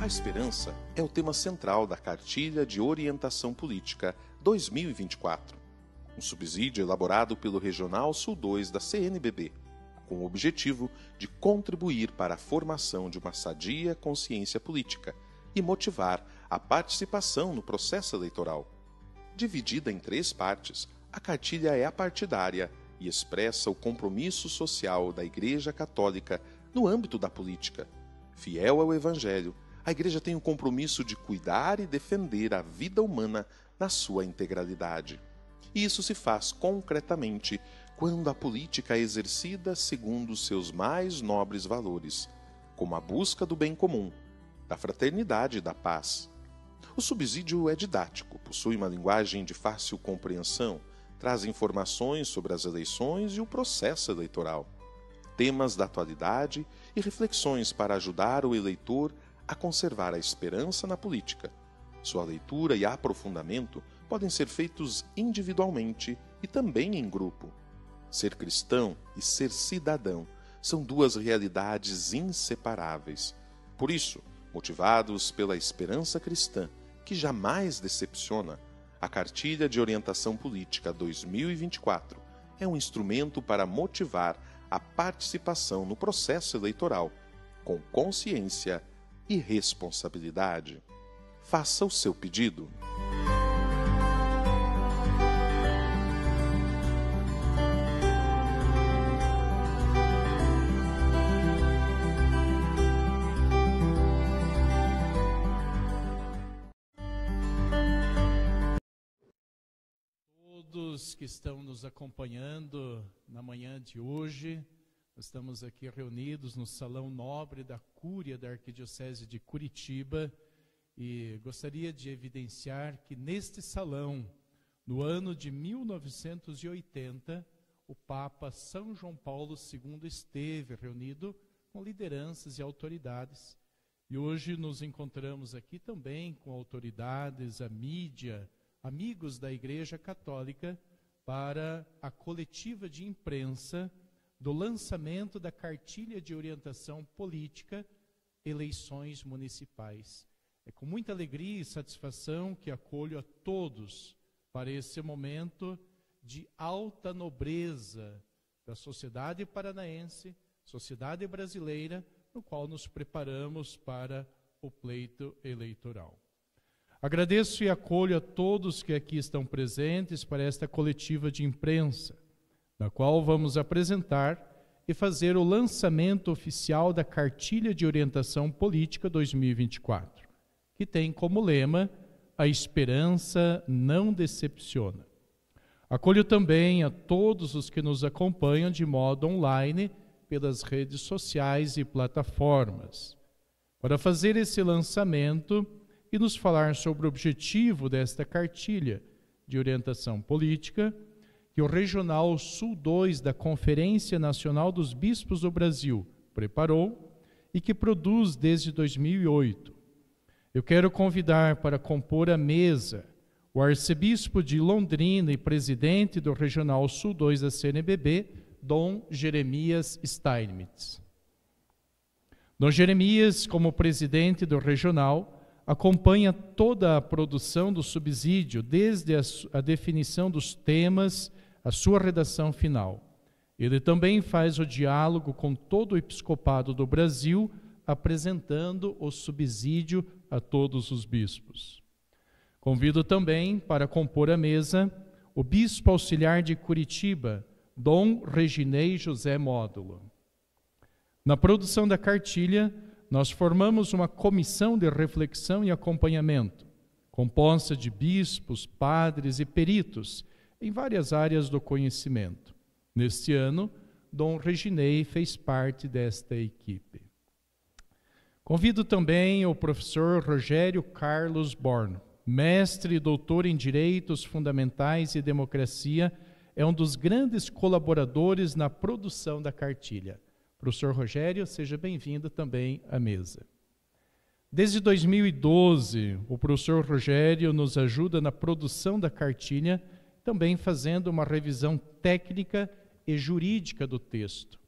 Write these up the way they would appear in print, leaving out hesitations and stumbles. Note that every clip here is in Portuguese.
esperança é o tema central da Cartilha de Orientação Política 2024, um subsídio elaborado pelo Regional Sul 2 da CNBB, com o objetivo de contribuir para a formação de uma sadia consciência política e motivar a participação no processo eleitoral. Dividida em 3 partes, a cartilha é apartidária e expressa o compromisso social da Igreja Católica no âmbito da política. Fiel ao Evangelho, a Igreja tem o compromisso de cuidar e defender a vida humana na sua integralidade. E isso se faz concretamente quando a política é exercida segundo os seus mais nobres valores, como a busca do bem comum, da fraternidade e da paz. O subsídio é didático, possui uma linguagem de fácil compreensão, traz informações sobre as eleições e o processo eleitoral, temas da atualidade e reflexões para ajudar o eleitor a conservar a esperança na política. Sua leitura e aprofundamento podem ser feitos individualmente e também em grupo. Ser cristão e ser cidadão são 2 realidades inseparáveis. Por isso, motivados pela esperança cristã, que jamais decepciona, a Cartilha de Orientação Política 2024 é um instrumento para motivar a participação no processo eleitoral, com consciência e responsabilidade. Faça o seu pedido. Todos que estão nos acompanhando na manhã de hoje, nós estamos aqui reunidos no Salão Nobre da Cúria da Arquidiocese de Curitiba e gostaria de evidenciar que neste salão, no ano de 1980, o Papa São João Paulo II esteve reunido com lideranças e autoridades. E hoje nos encontramos aqui também com autoridades, a mídia, amigos da Igreja Católica, para a coletiva de imprensa do lançamento da Cartilha de Orientação Política, Eleições Municipais. É com muita alegria e satisfação que acolho a todos para esse momento de alta nobreza da sociedade paranaense, sociedade brasileira, no qual nos preparamos para o pleito eleitoral. Agradeço e acolho a todos que aqui estão presentes para esta coletiva de imprensa, na qual vamos apresentar e fazer o lançamento oficial da Cartilha de Orientação Política 2024, que tem como lema: a esperança não decepciona. Acolho também a todos os que nos acompanham de modo online pelas redes sociais e plataformas, para fazer esse lançamento e nos falar sobre o objetivo desta Cartilha de Orientação Política, que o Regional Sul 2 da Conferência Nacional dos Bispos do Brasil preparou e que produz desde 2008. Eu quero convidar para compor a mesa o arcebispo de Londrina e presidente do Regional Sul 2 da CNBB, Dom Jeremias Steinmetz. Dom Jeremias, como presidente do regional, acompanha toda a produção do subsídio, desde a definição dos temas, a sua redação final. Ele também faz o diálogo com todo o episcopado do Brasil, apresentando o subsídio a todos os bispos. Convido também para compor a mesa o bispo auxiliar de Curitiba, Dom Reginei José Módulo. Na produção da cartilha, nós formamos uma comissão de reflexão e acompanhamento, composta de bispos, padres e peritos em várias áreas do conhecimento. Neste ano, Dom Reginei fez parte desta equipe. Convido também o professor Rogério Carlos Borno, mestre e doutor em Direitos Fundamentais e Democracia, é um dos grandes colaboradores na produção da cartilha. Professor Rogério, seja bem-vindo também à mesa. Desde 2012, o professor Rogério nos ajuda na produção da cartilha, também fazendo uma revisão técnica e jurídica do texto.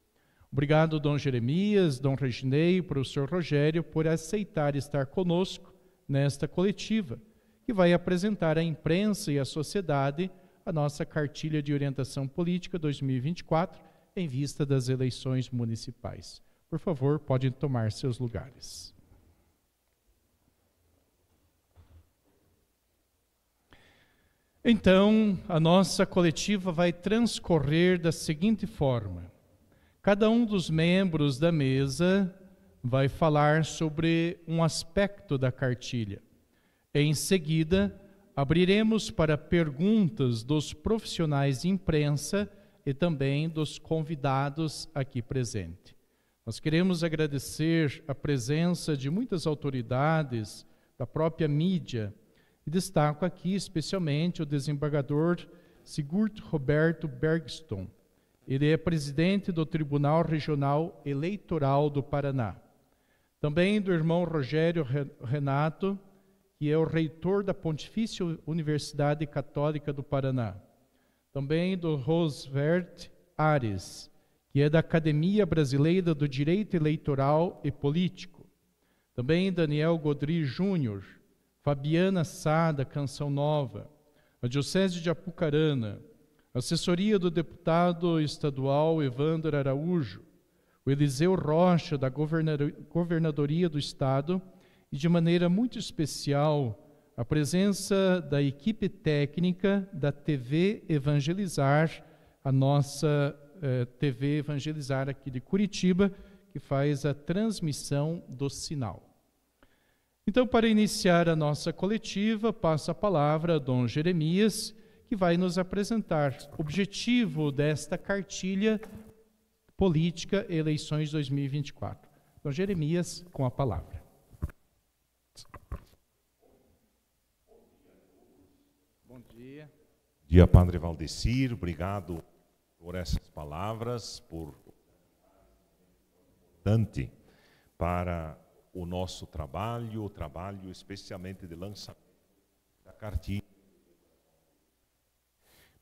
Obrigado, Dom Jeremias, Dom Reginei, professor Rogério, por aceitar estar conosco nesta coletiva, que vai apresentar à imprensa e à sociedade a nossa Cartilha de Orientação Política 2024, em vista das eleições municipais. Por favor, podem tomar seus lugares. Então, a nossa coletiva vai transcorrer da seguinte forma. Cada um dos membros da mesa vai falar sobre um aspecto da cartilha. Em seguida, abriremos para perguntas dos profissionais de imprensa e também dos convidados aqui presentes. Nós queremos agradecer a presença de muitas autoridades da própria mídia e destaco aqui especialmente o desembargador Sigurd Roberto Bergstrom. Ele é presidente do Tribunal Regional Eleitoral do Paraná. Também do irmão Rogério Renato, que é o reitor da Pontifícia Universidade Católica do Paraná. Também do Rosvert Ares, que é da Academia Brasileira do Direito Eleitoral e Político. Também Daniel Godry Júnior, Fabiana Sá, da Canção Nova, a Diocese de Apucarana, assessoria do deputado estadual Evandro Araújo, o Eliseu Rocha, da Governadoria do Estado, e de maneira muito especial, a presença da equipe técnica da TV Evangelizar, a nossa TV Evangelizar aqui de Curitiba, que faz a transmissão do sinal. Então, para iniciar a nossa coletiva, passo a palavra a Dom Jeremias, que vai nos apresentar o objetivo desta cartilha política eleições 2024. Dom Jeremias, com a palavra. Bom dia. Dia, Padre Valdecir, obrigado por essas palavras, por importante para o nosso trabalho, especialmente de lançamento da cartilha.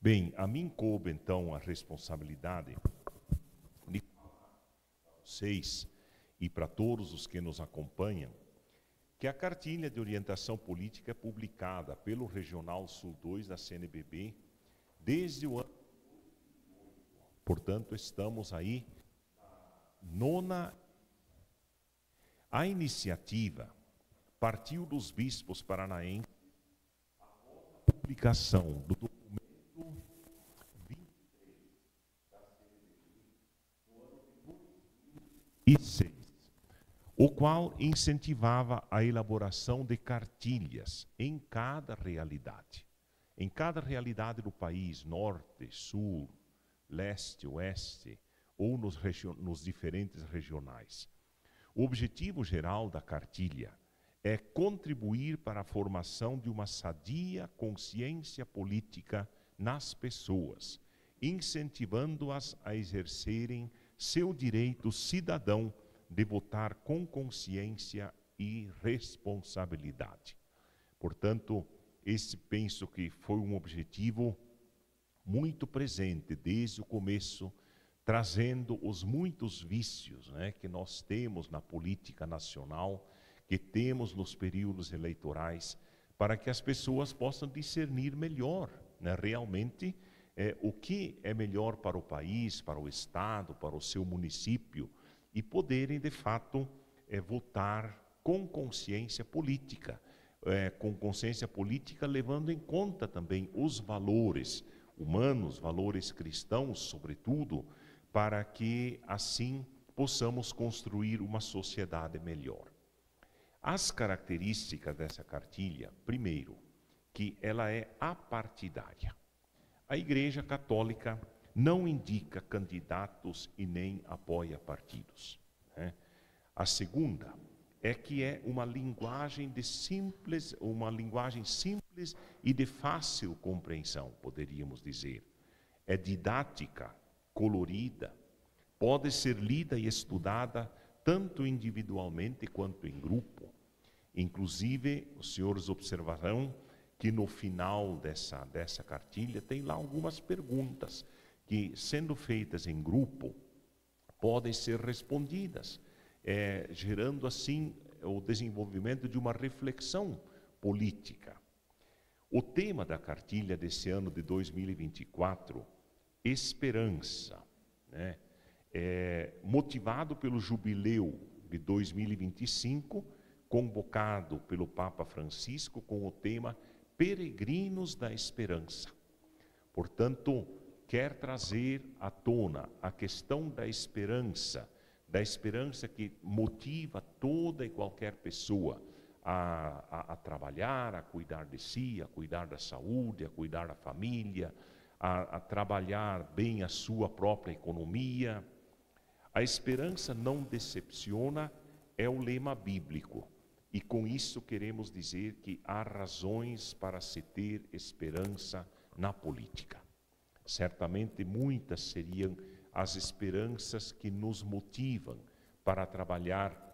Bem, a mim coube, então, a responsabilidade de vocês e para todos os que nos acompanham, que a cartilha de orientação política é publicada pelo Regional Sul 2 da CNBB desde o ano. Portanto, estamos aí nona. A iniciativa partiu dos bispos paranaenses a publicação do documento 23 da CNBB no ano de 2006, o qual incentivava a elaboração de cartilhas em cada realidade do país, norte, sul, leste, oeste, ou nos diferentes regionais. O objetivo geral da cartilha é contribuir para a formação de uma sadia consciência política nas pessoas, incentivando-as a exercerem seu direito cidadão de votar com consciência e responsabilidade. Portanto, esse penso que foi um objetivo muito presente desde o começo, trazendo os muitos vícios, que nós temos na política nacional, que temos nos períodos eleitorais, para que as pessoas possam discernir melhor, realmente, o que é melhor para o país, para o Estado, para o seu município, e poderem, de fato, votar com consciência política, levando em conta também os valores humanos, valores cristãos, sobretudo, para que, assim, possamos construir uma sociedade melhor. As características dessa cartilha, primeiro, que ela é apartidária. A Igreja Católica não indica candidatos e nem apoia partidos. A segunda é que é uma linguagem simples e de fácil compreensão, poderíamos dizer. É didática, colorida, pode ser lida e estudada tanto individualmente quanto em grupo. Inclusive, os senhores observarão que no final dessa cartilha tem lá algumas perguntas que, sendo feitas em grupo, podem ser respondidas, gerando assim o desenvolvimento de uma reflexão política. O tema da cartilha desse ano de 2024, esperança, né? Motivado pelo jubileu de 2025, convocado pelo Papa Francisco com o tema Peregrinos da Esperança. Portanto, quer trazer à tona a questão da esperança que motiva toda e qualquer pessoa a trabalhar, a cuidar de si, a cuidar da saúde, a cuidar da família, a trabalhar bem a sua própria economia. A esperança não decepciona é o lema bíblico, e com isso queremos dizer que há razões para se ter esperança na política. Certamente muitas seriam as esperanças que nos motivam para trabalhar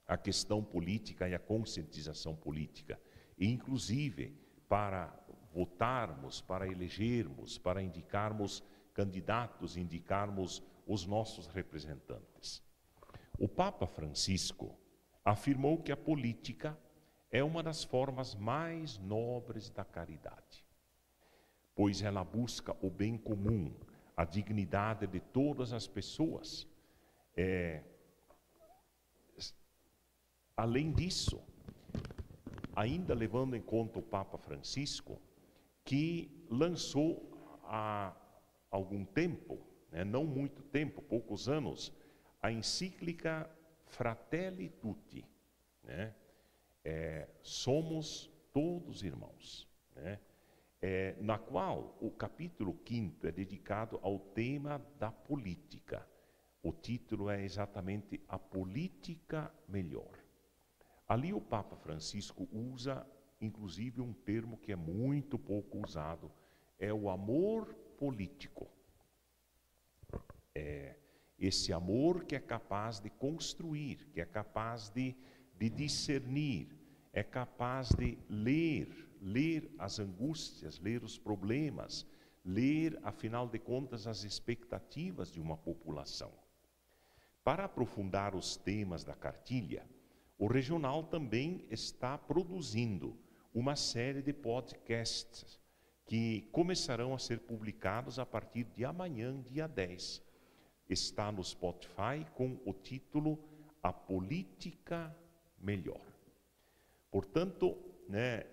a questão política e a conscientização política, e inclusive para votarmos, para elegermos, para indicarmos candidatos, indicarmos os nossos representantes. O Papa Francisco afirmou que a política é uma das formas mais nobres da caridade, pois ela busca o bem comum, a dignidade de todas as pessoas. Além disso, ainda levando em conta o Papa Francisco, que lançou há algum tempo, não muito tempo, poucos anos, a encíclica Fratelli Tutti, somos todos irmãos, na qual o capítulo 5º é dedicado ao tema da política. O título é exatamente A Política Melhor. Ali o Papa Francisco usa, inclusive, um termo que é muito pouco usado, é o amor político. Esse amor que é capaz de construir, que é capaz de discernir, é capaz de ler as angústias, ler os problemas, ler, afinal de contas, as expectativas de uma população. Para aprofundar os temas da cartilha, o Regional também está produzindo uma série de podcasts que começarão a ser publicados a partir de amanhã, dia 10. Está no Spotify com o título A Política Melhor. Portanto,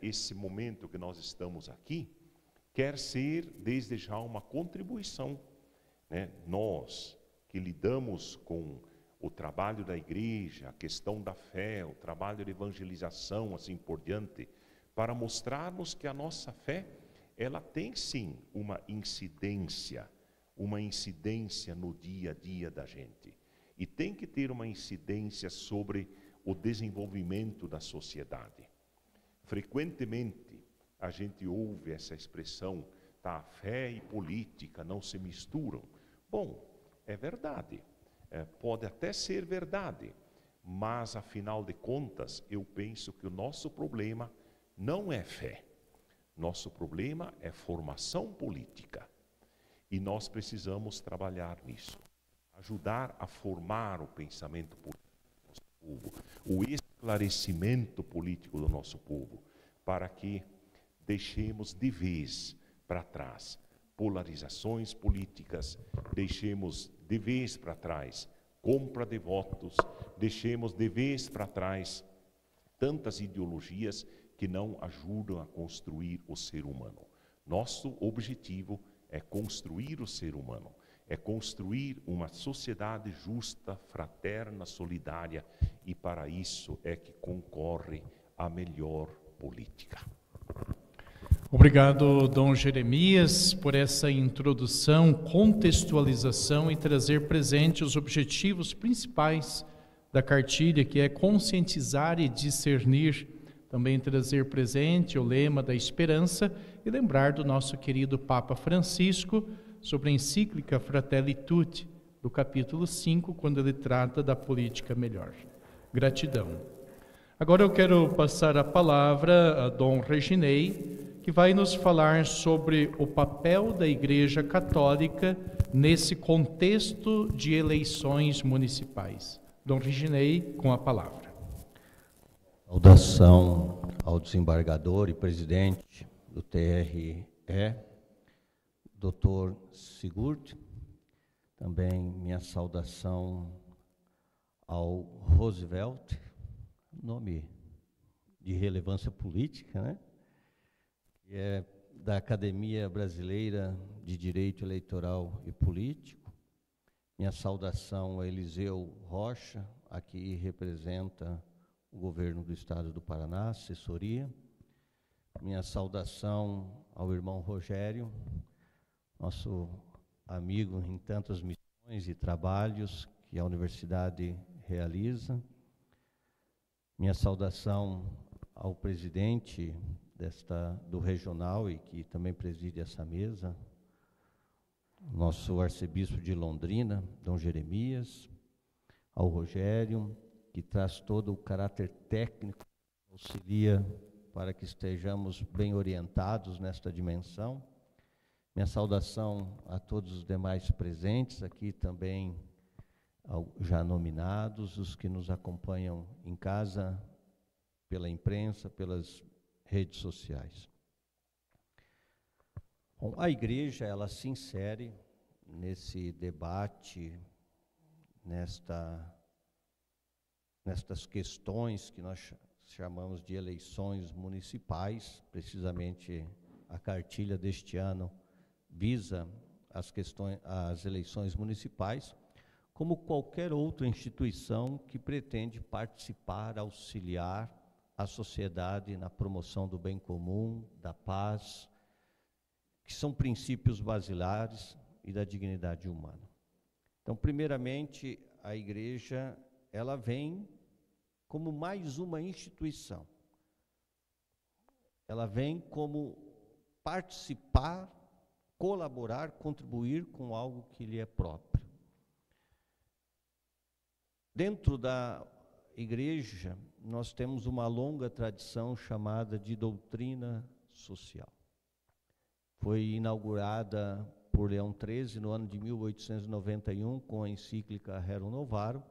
esse momento que nós estamos aqui quer ser desde já uma contribuição, nós que lidamos com o trabalho da igreja, a questão da fé, o trabalho de evangelização, assim por diante, para mostrarmos que a nossa fé, ela tem sim uma incidência no dia a dia da gente. E tem que ter uma incidência sobre o desenvolvimento da sociedade. Frequentemente, a gente ouve essa expressão, fé e política não se misturam. Bom, é verdade. Pode até ser verdade, mas afinal de contas, eu penso que o nosso problema não é fé. Nosso problema é formação política. E nós precisamos trabalhar nisso. Ajudar a formar o pensamento político do nosso povo, o esclarecimento político do nosso povo, para que deixemos de vez para trás polarizações políticas, deixemos de vez para trás compra de votos, deixemos de vez para trás tantas ideologias que não ajudam a construir o ser humano. Nosso objetivo é construir o ser humano, é construir uma sociedade justa, fraterna, solidária, e para isso é que concorre a melhor política. Obrigado, Dom Jeremias, por essa introdução, contextualização e trazer presente os objetivos principais da cartilha, que é conscientizar e discernir, também trazer presente o lema da esperança e lembrar do nosso querido Papa Francisco sobre a encíclica Fratelli Tutti, do capítulo 5, quando ele trata da política melhor. Gratidão. Agora eu quero passar a palavra a Dom Reginei, que vai nos falar sobre o papel da Igreja Católica nesse contexto de eleições municipais. Dom Reginei, com a palavra. Saudação ao desembargador e presidente do TRE, Dr. Sigurd. Também minha saudação ao Roosevelt, nome de relevância política, né? Que é da Academia Brasileira de Direito Eleitoral e Político. Minha saudação a Eliseu Rocha, aqui representa o governo do Estado do Paraná, assessoria. Minha saudação ao irmão Rogério, nosso amigo em tantas missões e trabalhos que a universidade realiza. Minha saudação ao presidente do regional e que também preside essa mesa, nosso arcebispo de Londrina, Dom Jeremias, ao Rogério, que traz todo o caráter técnico, auxilia para que estejamos bem orientados nesta dimensão. Minha saudação a todos os demais presentes, aqui também já nominados, os que nos acompanham em casa, pela imprensa, pelas redes sociais. Bom, a Igreja, ela se insere nesse debate, nestas questões que nós chamamos de eleições municipais. Precisamente a cartilha deste ano visa as eleições municipais, como qualquer outra instituição que pretende participar, auxiliar a sociedade na promoção do bem comum, da paz, que são princípios basilares e da dignidade humana. Então, primeiramente, a Igreja, ela vem como mais uma instituição. Ela vem como participar, colaborar, contribuir com algo que lhe é próprio. Dentro da Igreja, nós temos uma longa tradição chamada de doutrina social. Foi inaugurada por Leão XIII no ano de 1891 com a encíclica Rerum Novarum,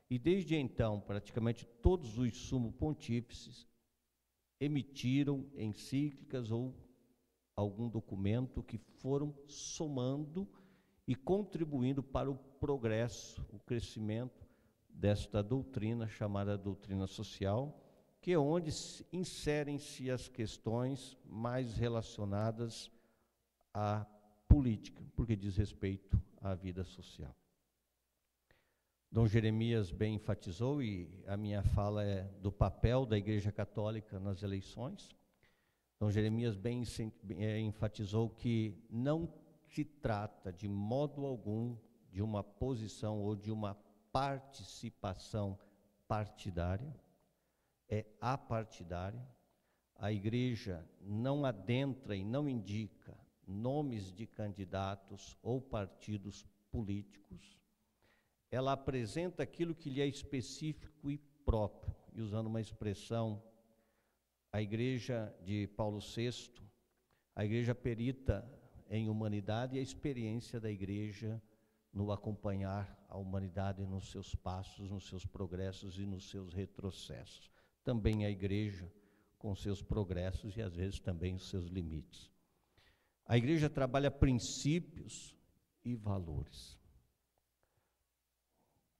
e desde então, praticamente todos os sumos pontífices emitiram encíclicas ou algum documento que foram somando e contribuindo para o progresso, o crescimento desta doutrina, chamada doutrina social, que é onde inserem-se as questões mais relacionadas à política, porque diz respeito à vida social. Dom Jeremias bem enfatizou, e a minha fala é do papel da Igreja Católica nas eleições. Dom Jeremias bem enfatizou que não se trata de modo algum de uma posição ou de uma participação partidária, é apartidária. A Igreja não adentra e não indica nomes de candidatos ou partidos políticos. Ela apresenta aquilo que lhe é específico e próprio. E usando uma expressão, a Igreja de Paulo VI, a Igreja perita em humanidade, e a experiência da Igreja no acompanhar a humanidade nos seus passos, nos seus progressos e nos seus retrocessos. Também a Igreja com seus progressos e às vezes também os seus limites. A Igreja trabalha princípios e valores.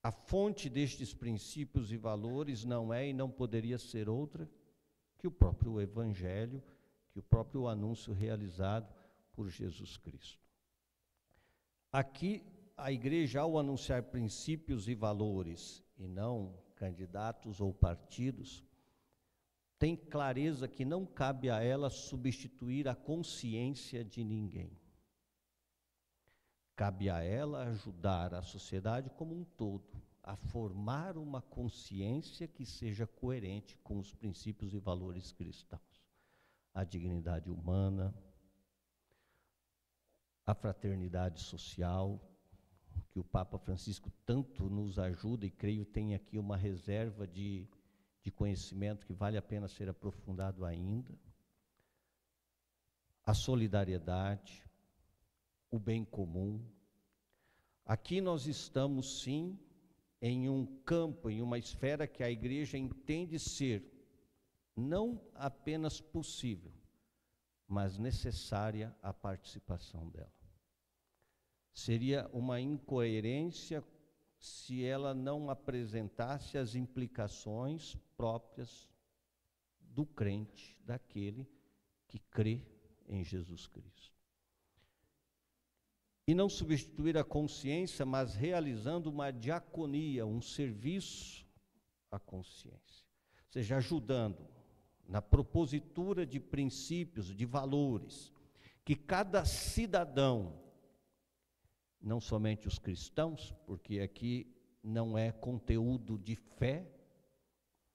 A fonte destes princípios e valores não é e não poderia ser outra que o próprio Evangelho, que o próprio anúncio realizado por Jesus Cristo. Aqui, a Igreja, ao anunciar princípios e valores, e não candidatos ou partidos, tem clareza que não cabe a ela substituir a consciência de ninguém. Cabe a ela ajudar a sociedade como um todo a formar uma consciência que seja coerente com os princípios e valores cristãos. A dignidade humana, a fraternidade social, que o Papa Francisco tanto nos ajuda, e creio tem aqui uma reserva de conhecimento que vale a pena ser aprofundado ainda. a solidariedade, o bem comum. Aqui nós estamos, sim, em um campo, em uma esfera que a igreja entende ser não apenas possível, mas necessária a participação dela. Seria uma incoerência se ela não apresentasse as implicações próprias do crente, daquele que crê em Jesus Cristo. E não substituir a consciência, mas realizando uma diaconia, um serviço à consciência. Ou seja, ajudando na propositura de princípios, de valores, que cada cidadão, não somente os cristãos, porque aqui não é conteúdo de fé,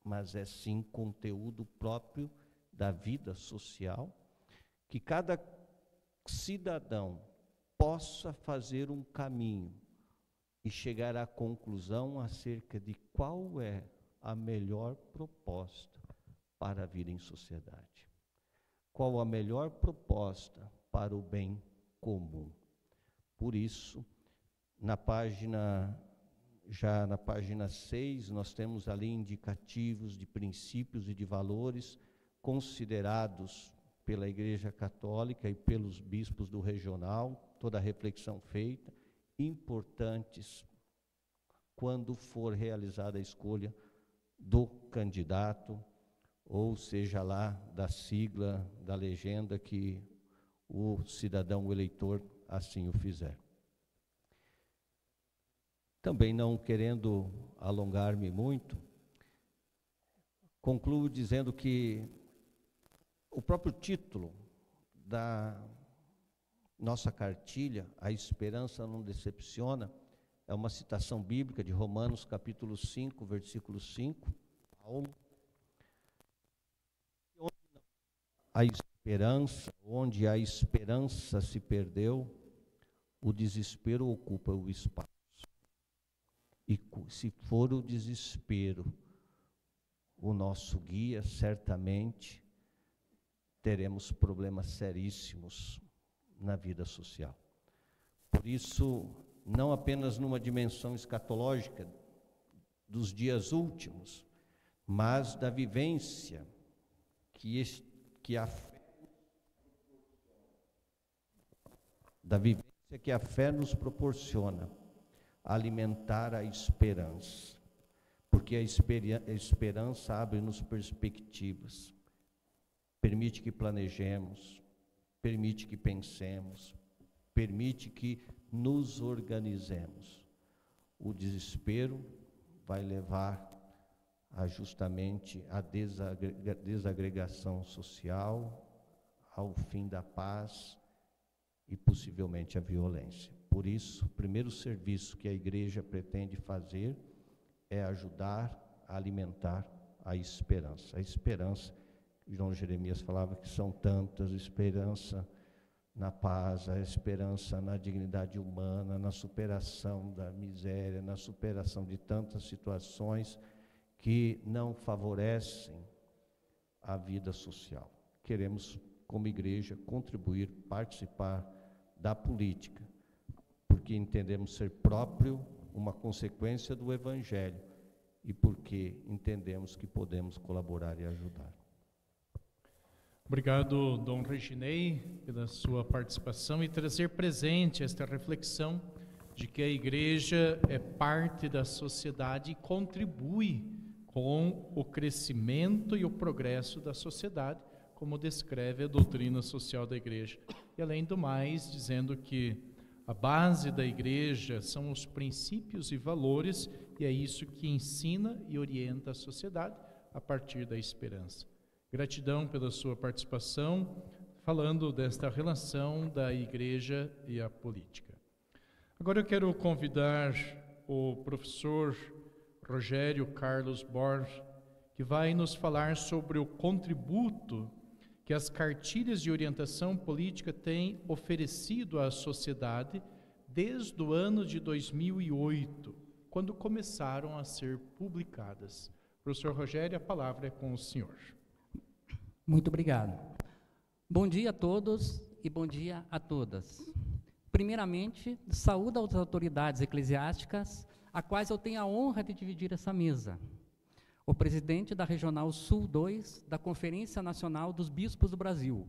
mas é sim conteúdo próprio da vida social, que cada cidadão possa fazer um caminho e chegar à conclusão acerca de qual é a melhor proposta para a vida em sociedade. Qual a melhor proposta para o bem comum. Por isso, já na página 6, nós temos ali indicativos de princípios e de valores considerados pela Igreja Católica e pelos bispos do regional, toda a reflexão feita, importantes quando for realizada a escolha do candidato, ou seja lá da sigla, da legenda que o cidadão, o eleitor, assim o fizer. Também não querendo alongar-me muito, concluo dizendo que o próprio título da nossa cartilha, A Esperança Não Decepciona, é uma citação bíblica de Romanos capítulo 5, versículo 5, Paulo. Onde a esperança se perdeu, o desespero ocupa o espaço. E se for o desespero o nosso guia, certamente teremos problemas seríssimos na vida social. Por isso, não apenas numa dimensão escatológica dos dias últimos, mas da vivência que a fé nos proporciona, alimentar a esperança, porque a esperança abre-nos perspectivas, permite que planejemos, permite que pensemos, permite que nos organizemos. O desespero vai levar justamente a desagregação social, ao fim da paz e possivelmente a violência. Por isso, o primeiro serviço que a igreja pretende fazer é ajudar a alimentar a esperança. A esperança, João Jeremias falava que são tantas: esperança na paz, a esperança na dignidade humana, na superação da miséria, na superação de tantas situações que não favorecem a vida social. Queremos, como igreja, contribuir, participar da política, porque entendemos ser próprio uma consequência do Evangelho e porque entendemos que podemos colaborar e ajudar. Obrigado, Dom Reginei, pela sua participação e trazer presente esta reflexão de que a igreja é parte da sociedade e contribui com o crescimento e o progresso da sociedade, como descreve a doutrina social da igreja. E além do mais, dizendo que a base da igreja são os princípios e valores, e é isso que ensina e orienta a sociedade a partir da esperança. Gratidão pela sua participação, falando desta relação da igreja e a política. Agora eu quero convidar o professor Rogério Carlos Borges, que vai nos falar sobre o contributo que as cartilhas de orientação política têm oferecido à sociedade desde o ano de 2008, quando começaram a ser publicadas. Professor Rogério, a palavra é com o senhor. Muito obrigado. Bom dia a todos e bom dia a todas. Primeiramente, saúdo as autoridades eclesiásticas, a quais eu tenho a honra de dividir essa mesa. O presidente da Regional Sul 2 da Conferência Nacional dos Bispos do Brasil,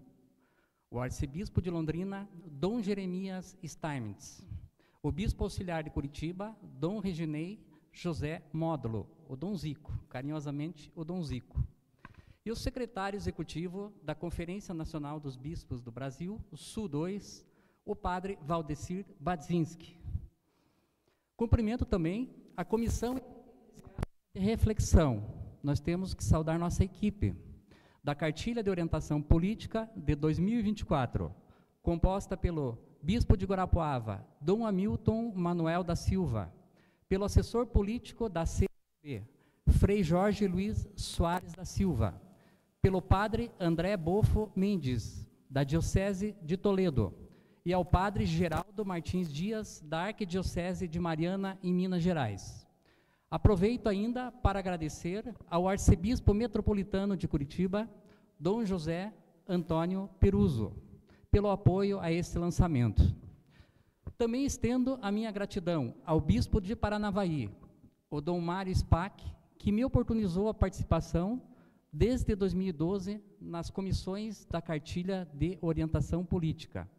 o arcebispo de Londrina, Dom Jeremias Steinmetz, o bispo auxiliar de Curitiba, Dom Reginei José Módulo, o Dom Zico, carinhosamente o Dom Zico, e o secretário executivo da Conferência Nacional dos Bispos do Brasil, o Sul 2, o padre Valdecir Badzinski. Cumprimento também a comissão de reflexão. Nós temos que saudar nossa equipe da Cartilha de Orientação Política de 2024, composta pelo bispo de Guarapuava, Dom Hamilton Manuel da Silva, pelo assessor político da CNBB, Frei Jorge Luiz Soares da Silva, pelo padre André Bofo Mendes, da Diocese de Toledo, e ao padre Geraldo Martins Dias, da Arquidiocese de Mariana, em Minas Gerais. Aproveito ainda para agradecer ao arcebispo metropolitano de Curitiba, Dom José Antônio Peruso, pelo apoio a este lançamento. Também estendo a minha gratidão ao bispo de Paranavaí, o Dom Mário Spack, que me oportunizou a participação desde 2012 nas comissões da Cartilha de Orientação Política.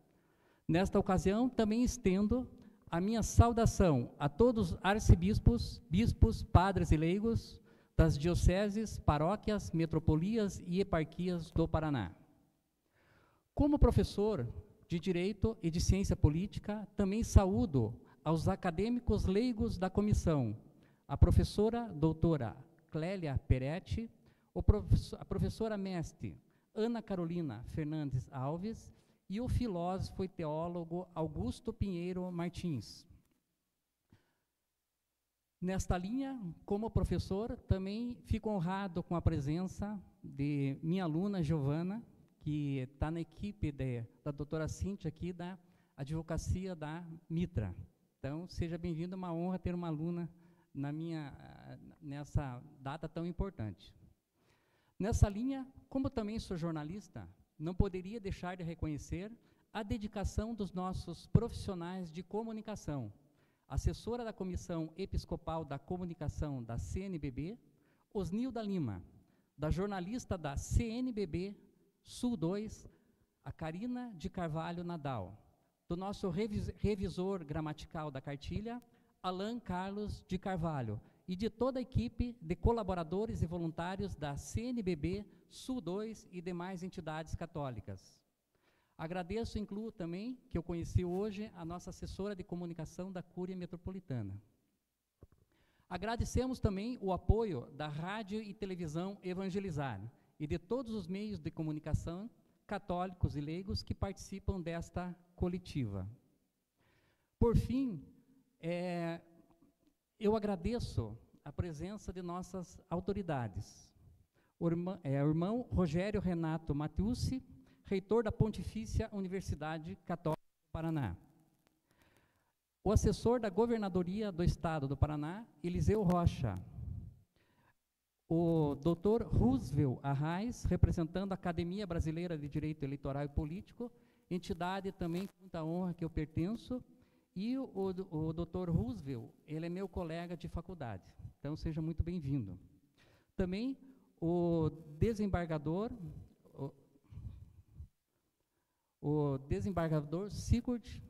Nesta ocasião, também estendo a minha saudação a todos os arcebispos, bispos, padres e leigos das dioceses, paróquias, metropolias e eparquias do Paraná. Como professor de Direito e de Ciência Política, também saúdo aos acadêmicos leigos da comissão, a professora doutora Clélia Peretti, a professora mestre Ana Carolina Fernandes Alves, e o filósofo e teólogo Augusto Pinheiro Martins. Nesta linha, como professor, também fico honrado com a presença de minha aluna Giovana, que está na equipe da doutora Cíntia aqui da advocacia da Mitra. Então, seja bem-vindo, é uma honra ter uma aluna nessa data tão importante. Nessa linha, como também sou jornalista, não poderia deixar de reconhecer a dedicação dos nossos profissionais de comunicação, assessora da Comissão Episcopal da Comunicação da CNBB, Osnilda Lima, da jornalista da CNBB Sul 2, a Karina de Carvalho Nadal, do nosso revisor gramatical da cartilha, Alain Carlos de Carvalho, e de toda a equipe de colaboradores e voluntários da CNBB Sul 2 e demais entidades católicas. Agradeço, incluo também, que eu conheci hoje, a nossa assessora de comunicação da Cúria Metropolitana. Agradecemos também o apoio da Rádio e Televisão Evangelizar e de todos os meios de comunicação católicos e leigos que participam desta coletiva. Por fim, eu agradeço a presença de nossas autoridades. O irmão Rogério Renato Matiusi, reitor da Pontifícia Universidade Católica do Paraná. O assessor da Governadoria do Estado do Paraná, Eliseu Rocha. O doutor Roosevelt Arraes, representando a Academia Brasileira de Direito Eleitoral e Político, entidade também com muita honra que eu pertenço. E o doutor Roosevelt, ele é meu colega de faculdade, então seja muito bem-vindo. Também o desembargador Sigurd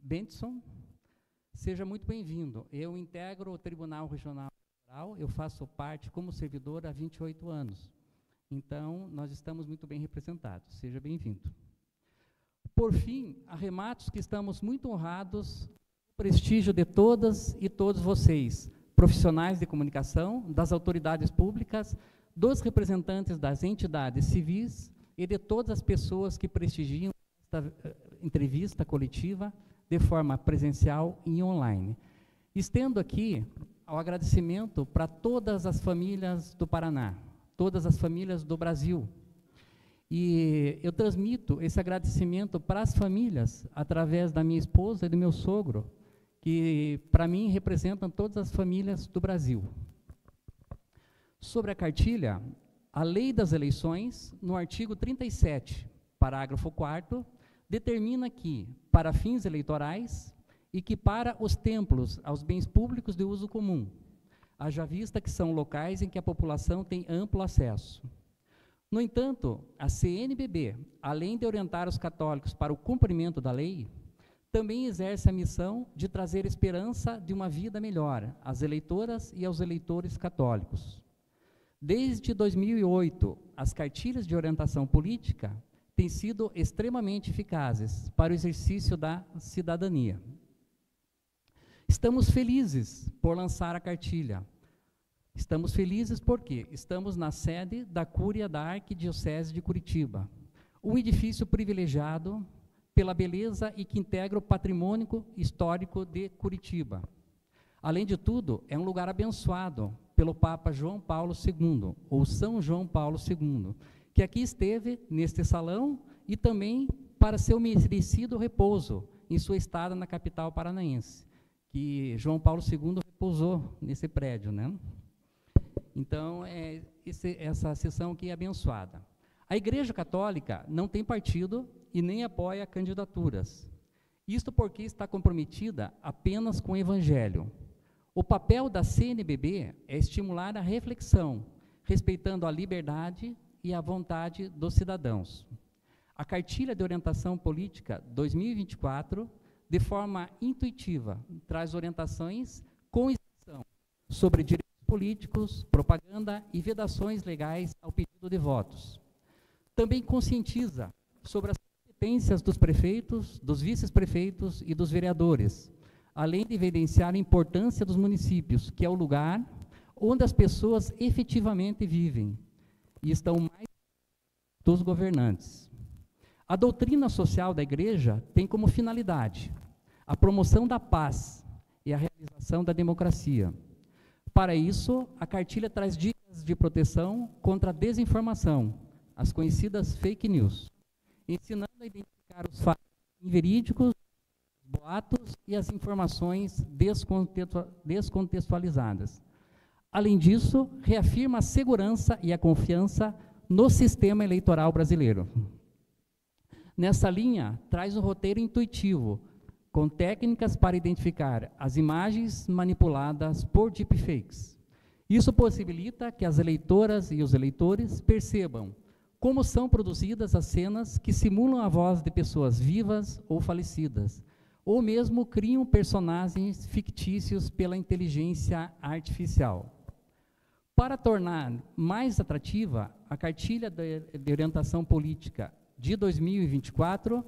Benson, seja muito bem-vindo. Eu integro o Tribunal Regional Eleitoral, eu faço parte como servidor há 28 anos. Então, nós estamos muito bem representados. Seja bem-vindo. Por fim, arrematos que estamos muito honrados com o prestígio de todas e todos vocês, profissionais de comunicação, das autoridades públicas, dos representantes das entidades civis e de todas as pessoas que prestigiam esta entrevista coletiva de forma presencial e online. Estendo aqui ao agradecimento para todas as famílias do Paraná, todas as famílias do Brasil. E eu transmito esse agradecimento para as famílias, através da minha esposa e do meu sogro, que para mim representam todas as famílias do Brasil. Sobre a cartilha, a Lei das Eleições, no artigo 37, parágrafo 4º, determina que, para fins eleitorais, equipara os templos aos bens públicos de uso comum, haja vista que são locais em que a população tem amplo acesso. No entanto, a CNBB, além de orientar os católicos para o cumprimento da lei, também exerce a missão de trazer esperança de uma vida melhor às eleitoras e aos eleitores católicos. Desde 2008, as cartilhas de orientação política têm sido extremamente eficazes para o exercício da cidadania. Estamos felizes por lançar a cartilha. Estamos felizes porque estamos na sede da Cúria da Arquidiocese de Curitiba, um edifício privilegiado pela beleza e que integra o patrimônio histórico de Curitiba. Além de tudo, é um lugar abençoado pelo Papa João Paulo II, ou São João Paulo II, que aqui esteve neste salão e também para seu merecido repouso em sua estada na capital paranaense, que João Paulo II repousou nesse prédio, né? Então, essa sessão aqui é abençoada. A Igreja Católica não tem partido e nem apoia candidaturas. Isto porque está comprometida apenas com o Evangelho. O papel da CNBB é estimular a reflexão, respeitando a liberdade e a vontade dos cidadãos. A Cartilha de Orientação Política 2024, de forma intuitiva, traz orientações com isenção sobre direitos políticos, propaganda e vedações legais ao pedido de votos. Também conscientiza sobre as competências dos prefeitos, dos vice-prefeitos e dos vereadores, além de evidenciar a importância dos municípios, que é o lugar onde as pessoas efetivamente vivem e estão mais dos governantes. A doutrina social da Igreja tem como finalidade a promoção da paz e a realização da democracia. Para isso, a cartilha traz dicas de proteção contra a desinformação, as conhecidas fake news, ensinando a identificar os fatos inverídicos, boatos e as informações descontextualizadas. Além disso, reafirma a segurança e a confiança no sistema eleitoral brasileiro. Nessa linha, traz um roteiro intuitivo, com técnicas para identificar as imagens manipuladas por deepfakes. Isso possibilita que as eleitoras e os eleitores percebam como são produzidas as cenas que simulam a voz de pessoas vivas ou falecidas, ou mesmo criam personagens fictícios pela inteligência artificial. Para tornar mais atrativa, a Cartilha de Orientação Política de 2024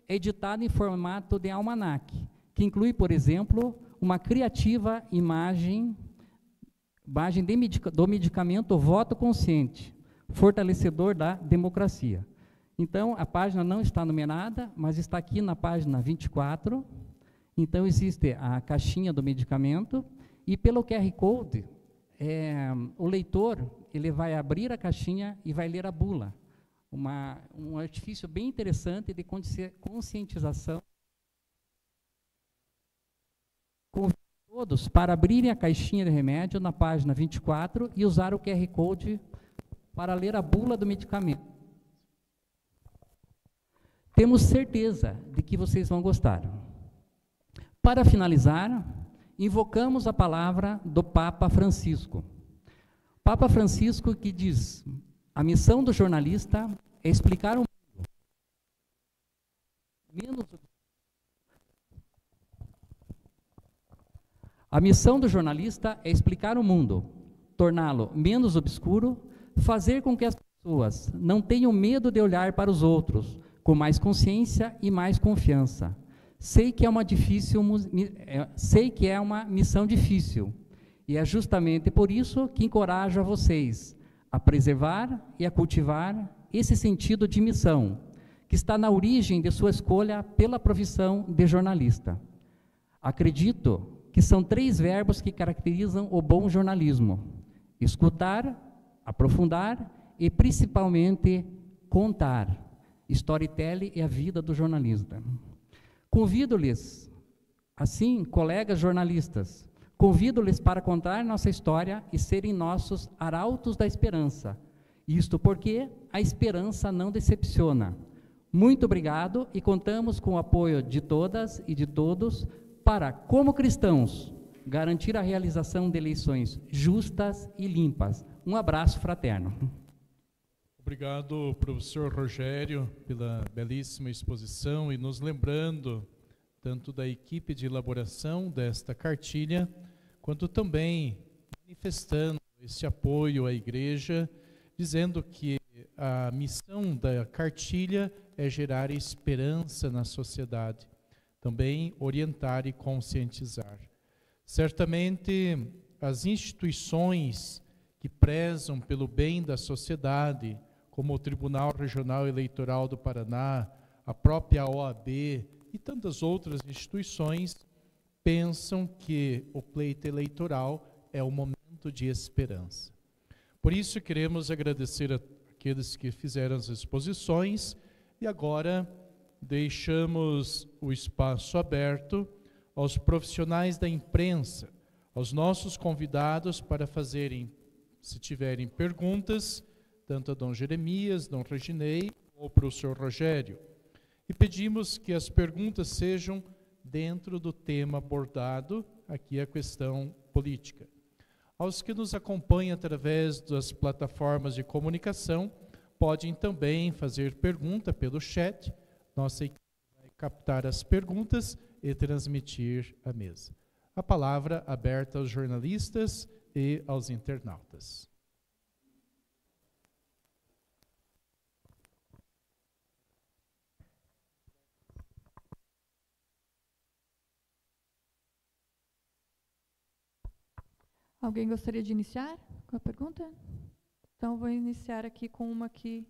é editada em formato de almanaque, que inclui, por exemplo, uma criativa imagem do medicamento Voto Consciente, fortalecedor da democracia. Então, a página não está numerada, mas está aqui na página 24. Então, existe a caixinha do medicamento, e pelo QR Code, o leitor ele vai abrir a caixinha e vai ler a bula. Um artifício bem interessante de conscientização. Convido todos para abrirem a caixinha de remédio na página 24 e usar o QR Code para ler a bula do medicamento. Temos certeza de que vocês vão gostar. Para finalizar, invocamos a palavra do Papa Francisco. Papa Francisco que diz: a missão do jornalista é explicar o mundo. A missão do jornalista é explicar o mundo, torná-lo menos obscuro, fazer com que as pessoas não tenham medo de olhar para os outros, com mais consciência e mais confiança. Sei que é uma missão difícil, e é justamente por isso que encorajo a vocês a preservar e a cultivar esse sentido de missão, que está na origem de sua escolha pela profissão de jornalista. Acredito que são 3 verbos que caracterizam o bom jornalismo: escutar, aprofundar e, principalmente, contar. Storytelling é a vida do jornalista. Convido-lhes, assim, colegas jornalistas, convido-lhes para contar nossa história e serem nossos arautos da esperança. Isto porque a esperança não decepciona. Muito obrigado e contamos com o apoio de todas e de todos para, como cristãos, garantir a realização de eleições justas e limpas. Um abraço fraterno. Obrigado, professor Rogério, pela belíssima exposição e nos lembrando tanto da equipe de elaboração desta cartilha, quanto também manifestando esse apoio à igreja, dizendo que a missão da cartilha é gerar esperança na sociedade, também orientar e conscientizar. Certamente, as instituições que prezam pelo bem da sociedade, como o Tribunal Regional Eleitoral do Paraná, a própria OAB e tantas outras instituições, pensam que o pleito eleitoral é um momento de esperança. Por isso, queremos agradecer a aqueles que fizeram as exposições e agora deixamos o espaço aberto aos profissionais da imprensa, aos nossos convidados para fazerem, se tiverem perguntas, tanto a Dom Jeremias, Dom Reginei ou para o Sr. Rogério. E pedimos que as perguntas sejam dentro do tema abordado, aqui a questão política. Aos que nos acompanham através das plataformas de comunicação, podem também fazer pergunta pelo chat. Nossa equipe vai captar as perguntas e transmitir à mesa. A palavra aberta aos jornalistas e aos internautas. Alguém gostaria de iniciar com a pergunta? Então, vou iniciar aqui com uma que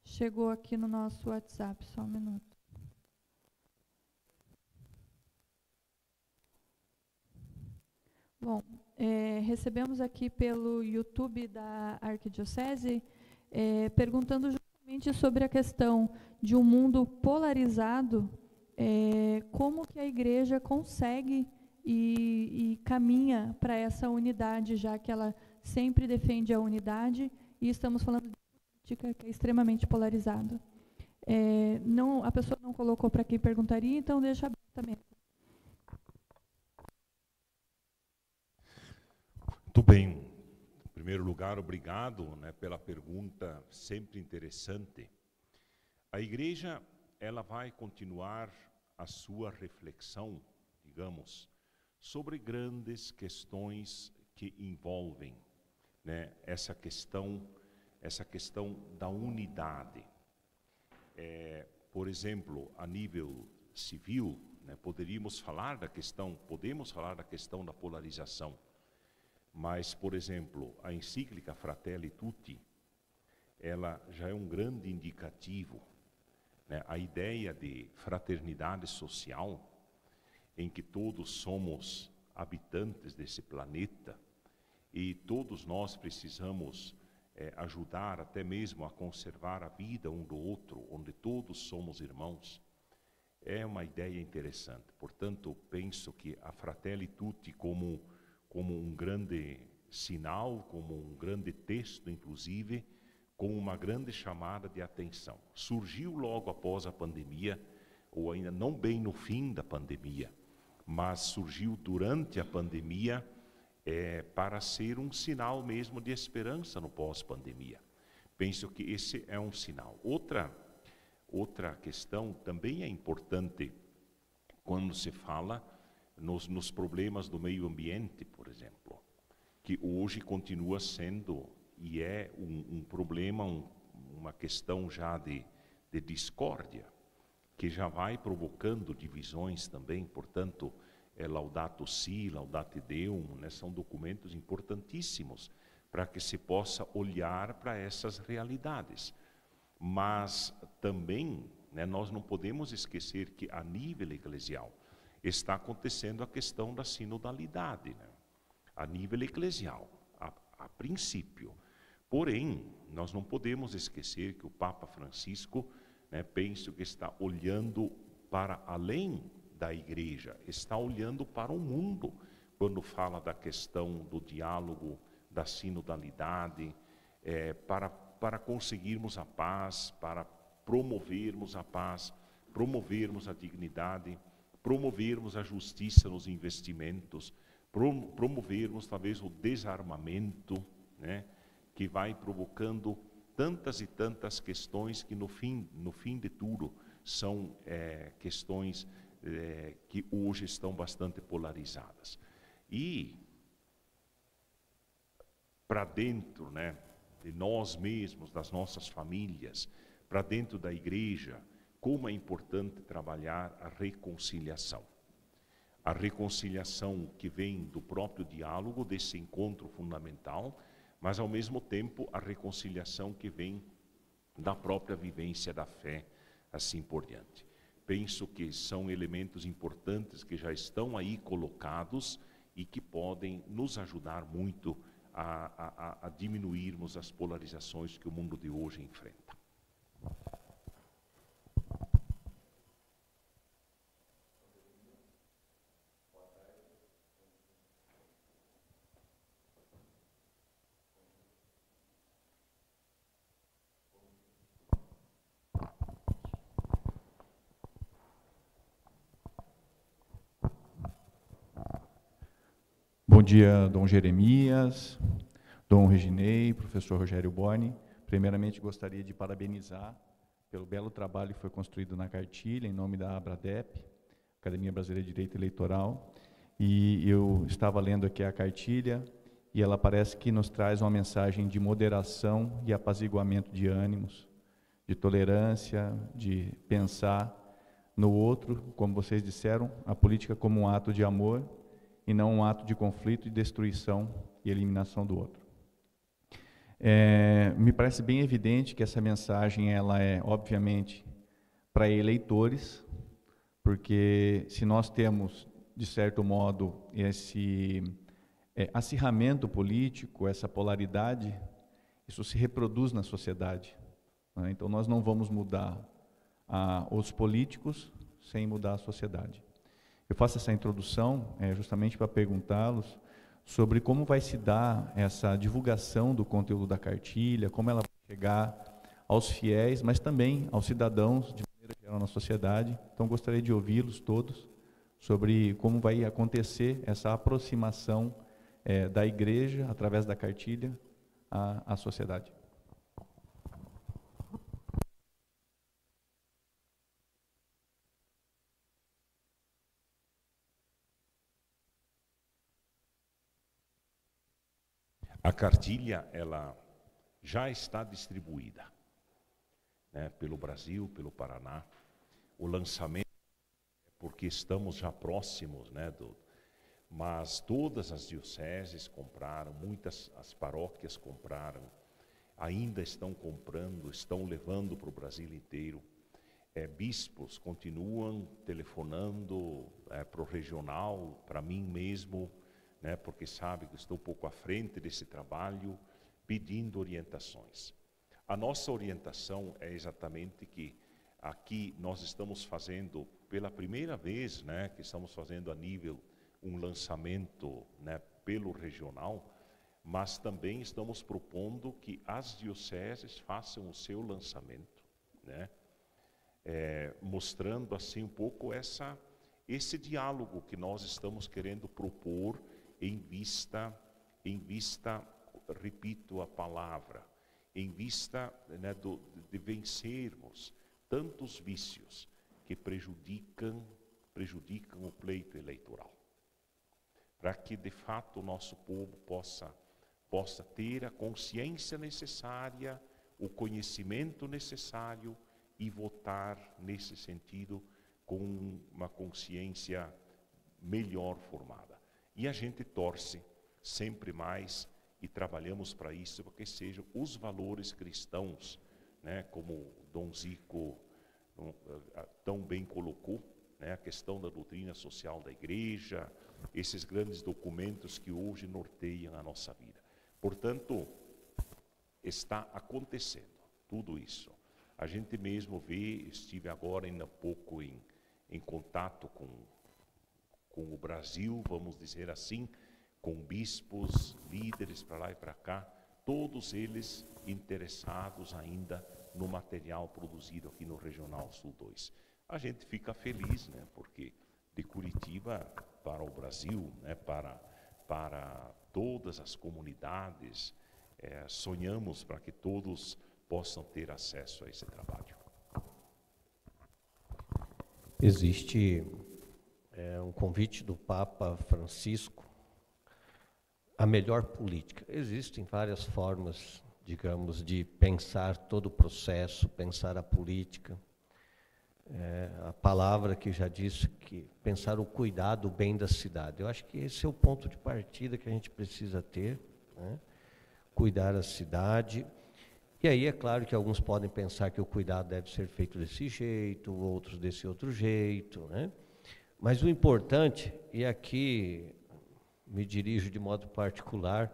chegou aqui no nosso WhatsApp. Só um minuto. Bom, recebemos aqui pelo YouTube da Arquidiocese, perguntando justamente sobre a questão de um mundo polarizado, como que a Igreja consegue e caminha para essa unidade, já que ela sempre defende a unidade, e estamos falando de política que é extremamente polarizada. A pessoa não colocou para quem perguntaria, então deixa aberto também. Muito bem. Em primeiro lugar, obrigado, né, pela pergunta sempre interessante. A Igreja, ela vai continuar a sua reflexão, digamos, sobre grandes questões que envolvem, né, essa questão da unidade. Por exemplo, a nível civil, né, podemos falar da questão da polarização, mas, por exemplo, a encíclica Fratelli Tutti, ela já é um grande indicativo, né, a ideia de fraternidade social, em que todos somos habitantes desse planeta e todos nós precisamos ajudar até mesmo a conservar a vida um do outro, onde todos somos irmãos, é uma ideia interessante. Portanto, penso que a Fratelli Tutti como um grande sinal, como um grande texto, inclusive, com uma grande chamada de atenção. Surgiu logo após a pandemia, ou ainda não bem no fim da pandemia, mas surgiu durante a pandemia para ser um sinal mesmo de esperança no pós-pandemia. Penso que esse é um sinal. Outra questão também é importante quando se fala nos problemas do meio ambiente, por exemplo, que hoje continua sendo e é um problema, uma questão já de discórdia, que já vai provocando divisões também. Portanto, Laudato Si, Laudate Deum, né, são documentos importantíssimos para que se possa olhar para essas realidades. Mas também, né, nós não podemos esquecer que a nível eclesial está acontecendo a questão da sinodalidade, né, a nível eclesial, a princípio. Porém, nós não podemos esquecer que o Papa Francisco, né, penso que está olhando para além da Igreja, está olhando para o mundo, quando fala da questão do diálogo, da sinodalidade, para conseguirmos a paz, para promovermos a paz, promovermos a dignidade, promovermos a justiça nos investimentos, promovermos talvez o desarmamento, né, que vai provocando tantas e tantas questões que no fim de tudo são questões que hoje estão bastante polarizadas. E para dentro, né, de nós mesmos, das nossas famílias, para dentro da igreja, como é importante trabalhar a reconciliação. A reconciliação que vem do próprio diálogo, desse encontro fundamental, mas ao mesmo tempo a reconciliação que vem da própria vivência da fé, assim por diante. Penso que são elementos importantes que já estão aí colocados e que podem nos ajudar muito a diminuirmos as polarizações que o mundo de hoje enfrenta. Bom dia, Dom Jeremias, Dom Reginei, professor Rogério Borni. Primeiramente, gostaria de parabenizar pelo belo trabalho que foi construído na cartilha, em nome da ABRADEP, Academia Brasileira de Direito Eleitoral. E eu estava lendo aqui a cartilha, e ela parece que nos traz uma mensagem de moderação e apaziguamento de ânimos, de tolerância, de pensar no outro, como vocês disseram, a política como um ato de amor, e não um ato de conflito, de destruição e eliminação do outro. Me parece bem evidente que essa mensagem ela é, obviamente, para eleitores, porque se nós temos, de certo modo, esse acirramento político, essa polaridade, isso se reproduz na sociedade, né? Então, nós não vamos mudar os políticos sem mudar a sociedade. Eu faço essa introdução justamente para perguntá-los sobre como vai se dar essa divulgação do conteúdo da cartilha, como ela vai chegar aos fiéis, mas também aos cidadãos de maneira geral na sociedade. Então, gostaria de ouvi-los todos sobre como vai acontecer essa aproximação da igreja, através da cartilha, à sociedade. A cartilha, ela já está distribuída, né, pelo Brasil, pelo Paraná. O lançamento, porque estamos já próximos, né, mas todas as dioceses compraram, muitas as paróquias compraram, ainda estão comprando, estão levando para o Brasil inteiro. Bispos continuam telefonando para o regional, para mim mesmo, né, porque sabe que estou um pouco à frente desse trabalho, pedindo orientações. A nossa orientação é exatamente que aqui nós estamos fazendo, pela primeira vez, né, que estamos fazendo a nível um lançamento, né, pelo regional, mas também estamos propondo que as dioceses façam o seu lançamento, né, mostrando assim um pouco esse diálogo que nós estamos querendo propor em vista, repito a palavra, em vista, né, de vencermos tantos vícios que prejudicam o pleito eleitoral. Para que, de fato, o nosso povo possa ter a consciência necessária, o conhecimento necessário e votar nesse sentido com uma consciência melhor formada. E a gente torce sempre mais e trabalhamos para isso, porque sejam os valores cristãos, né, como Dom Zico tão bem colocou, né, a questão da doutrina social da igreja, esses grandes documentos que hoje norteiam a nossa vida. Portanto, está acontecendo tudo isso. A gente mesmo vê, estive agora ainda há pouco em contato com o Brasil, vamos dizer assim, com bispos, líderes para lá e para cá, todos eles interessados ainda no material produzido aqui no Regional Sul 2. A gente fica feliz, né, porque de Curitiba para o Brasil, né, para todas as comunidades, sonhamos para que todos possam ter acesso a esse trabalho. Existe um convite do Papa Francisco à melhor política. Existem várias formas, digamos, de pensar todo o processo, pensar a política. A palavra que já disse que pensar o cuidado, o bem da cidade. Eu acho que esse é o ponto de partida que a gente precisa ter, né? Cuidar a cidade. E aí é claro que alguns podem pensar que o cuidado deve ser feito desse jeito, outros desse outro jeito, né? Mas o importante, e aqui me dirijo de modo particular,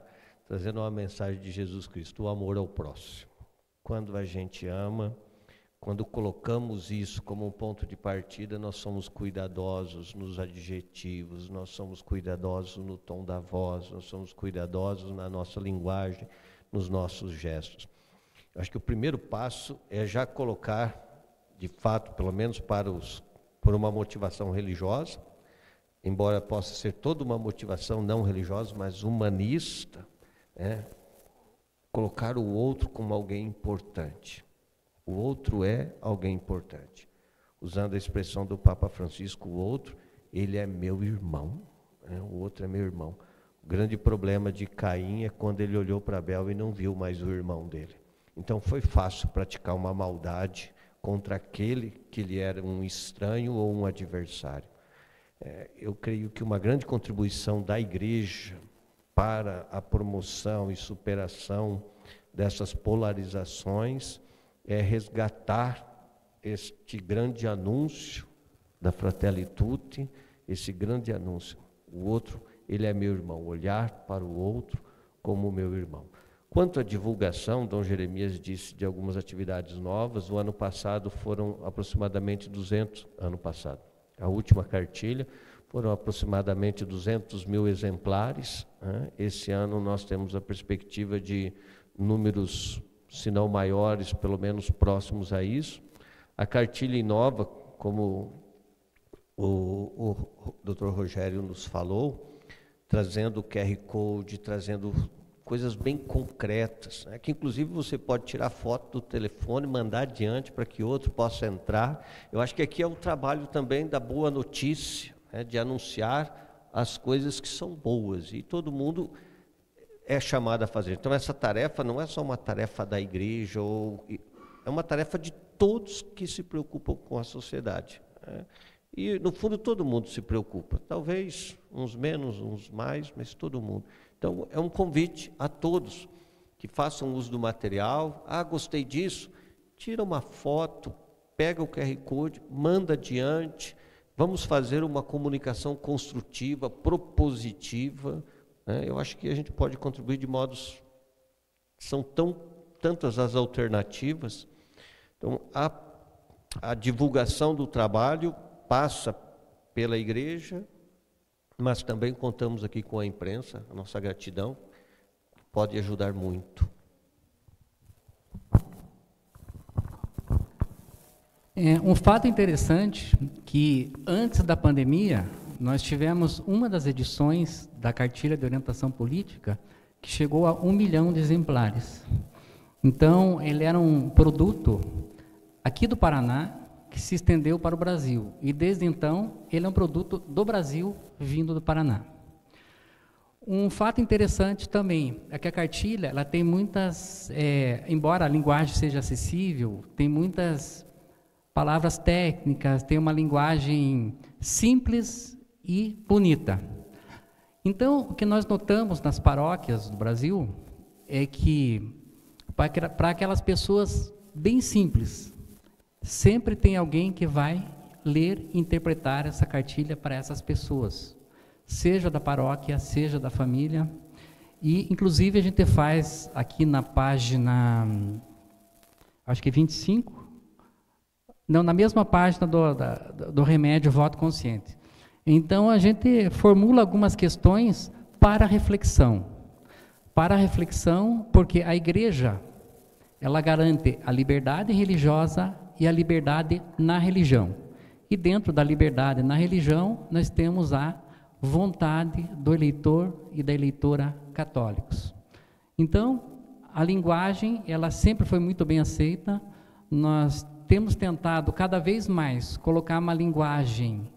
trazendo uma mensagem de Jesus Cristo, o amor ao próximo. Quando a gente ama, quando colocamos isso como um ponto de partida, nós somos cuidadosos nos adjetivos, nós somos cuidadosos no tom da voz, nós somos cuidadosos na nossa linguagem, nos nossos gestos. Acho que o primeiro passo é já colocar, de fato, pelo menos por uma motivação religiosa, embora possa ser toda uma motivação não religiosa, mas humanista, né? Colocar o outro como alguém importante. O outro é alguém importante. Usando a expressão do Papa Francisco, o outro, ele é meu irmão, né? O outro é meu irmão. O grande problema de Caim é quando ele olhou para Abel e não viu mais o irmão dele. Então foi fácil praticar uma maldade contra aquele que lhe era um estranho ou um adversário. Eu creio que uma grande contribuição da igreja para a promoção e superação dessas polarizações é resgatar este grande anúncio da Fratelli Tutti, esse grande anúncio. O outro, ele é meu irmão, olhar para o outro como meu irmão. Quanto à divulgação, Dom Jeremias disse de algumas atividades novas, o ano passado foram aproximadamente 200, ano passado, a última cartilha, foram aproximadamente 200 mil exemplares, né? Esse ano nós temos a perspectiva de números, se não maiores, pelo menos próximos a isso. A cartilha inova, como o Dr. Rogério nos falou, trazendo o QR Code, trazendo coisas bem concretas, né? Que inclusive você pode tirar foto do telefone, mandar adiante para que outro possa entrar. Eu acho que aqui é o trabalho também da boa notícia, né? De anunciar as coisas que são boas, e todo mundo é chamado a fazer. Então essa tarefa não é só uma tarefa da igreja, é uma tarefa de todos que se preocupam com a sociedade, né? E no fundo todo mundo se preocupa, talvez uns menos, uns mais, mas todo mundo. Então, é um convite a todos que façam uso do material. Ah, gostei disso, tira uma foto, pega o QR Code, manda adiante. Vamos fazer uma comunicação construtiva, propositiva, né? Eu acho que a gente pode contribuir de modos... São tantas as alternativas. Então, a divulgação do trabalho passa pela igreja, mas também contamos aqui com a imprensa, a nossa gratidão pode ajudar muito. Um fato interessante que antes da pandemia nós tivemos uma das edições da Cartilha de Orientação Política que chegou a 1 milhão de exemplares. Então ele era um produto aqui do Paraná que se estendeu para o Brasil, e desde então ele é um produto do Brasil vindo do Paraná. Um fato interessante também é que a cartilha ela tem muitas, embora a linguagem seja acessível, tem muitas palavras técnicas, tem uma linguagem simples e bonita. Então, o que nós notamos nas paróquias do Brasil é que para aquelas pessoas bem simples, sempre tem alguém que vai ler e interpretar essa cartilha para essas pessoas, seja da paróquia, seja da família. E, inclusive, a gente faz aqui na página, acho que 25, não, na mesma página do remédio Voto Consciente. Então, a gente formula algumas questões para reflexão. Para reflexão, porque a igreja, ela garante a liberdade religiosa e a liberdade na religião. E dentro da liberdade na religião, nós temos a vontade do eleitor e da eleitora católicos. Então, a linguagem, ela sempre foi muito bem aceita. Nós temos tentado cada vez mais colocar uma linguagem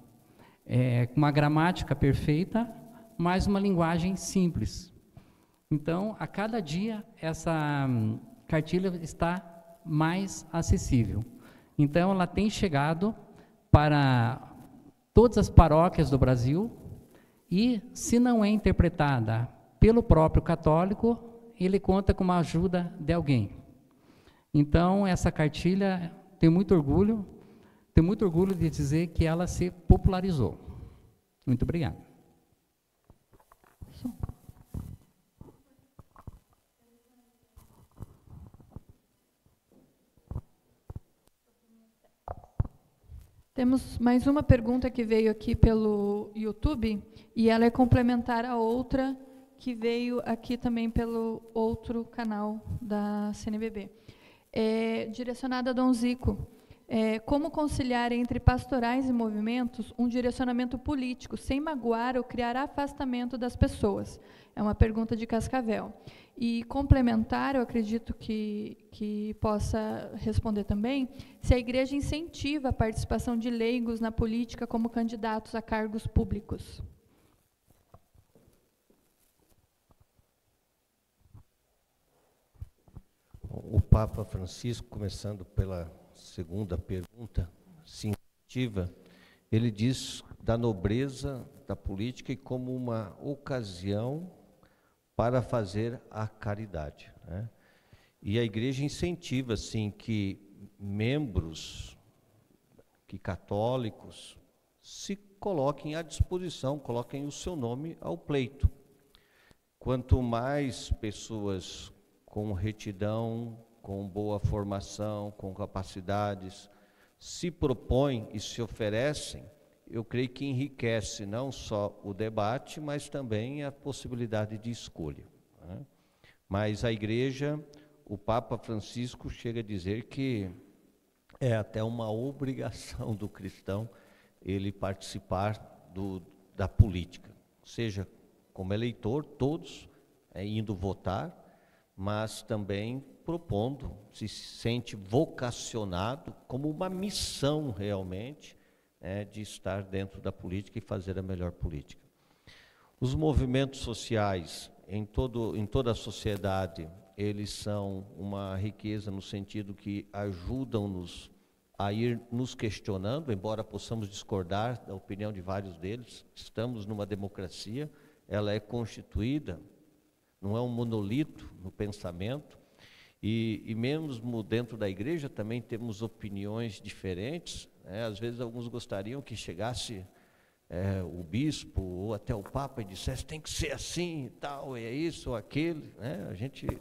com uma gramática perfeita, mas uma linguagem simples. Então, a cada dia, essa cartilha está mais acessível. Então, ela tem chegado para todas as paróquias do Brasil e, se não é interpretada pelo próprio católico, ele conta com uma ajuda de alguém. Então, essa cartilha, tenho muito orgulho de dizer que ela se popularizou. Muito obrigado. Temos mais uma pergunta que veio aqui pelo YouTube, e ela é complementar a outra que veio aqui também pelo outro canal da CNBB. Direcionada a Dom Zico. Como conciliar entre pastorais e movimentos um direcionamento político, sem magoar ou criar afastamento das pessoas? É uma pergunta de Cascavel. E complementar, eu acredito que possa responder também, se a igreja incentiva a participação de leigos na política como candidatos a cargos públicos. O Papa Francisco, começando pela segunda pergunta, se incentiva, ele diz da nobreza da política e como uma ocasião para fazer a caridade, né? E a igreja incentiva, sim, que membros, que católicos, se coloquem à disposição, coloquem o seu nome ao pleito. Quanto mais pessoas com retidão, com boa formação, com capacidades, se propõem e se oferecem, eu creio que enriquece não só o debate, mas também a possibilidade de escolha, né? Mas a igreja, o Papa Francisco chega a dizer que é até uma obrigação do cristão ele participar da política, seja como eleitor, todos indo votar, mas também propondo, se sente vocacionado como uma missão realmente, de estar dentro da política e fazer a melhor política. Os movimentos sociais em toda a sociedade, eles são uma riqueza no sentido que ajudam-nos a ir nos questionando, embora possamos discordar da opinião de vários deles. Estamos numa democracia, ela é constituída, não é um monolito no pensamento, e mesmo dentro da igreja também temos opiniões diferentes, né? Às vezes alguns gostariam que chegasse o bispo ou até o papa e dissesse tem que ser assim e tal, é isso ou aquele, né?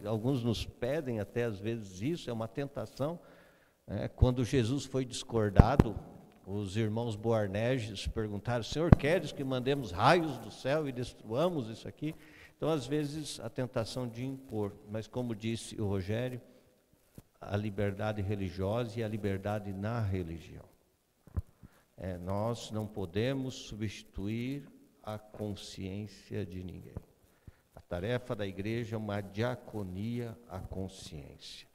Alguns nos pedem até às vezes isso, é uma tentação. Quando Jesus foi discordado, os irmãos Boanerges perguntaram: Senhor, queres que mandemos raios do céu e destruamos isso aqui? Então, às vezes, a tentação de impor, mas como disse o Rogério, a liberdade religiosa e a liberdade na religião. Nós não podemos substituir a consciência de ninguém. A tarefa da igreja é uma diaconia à consciência.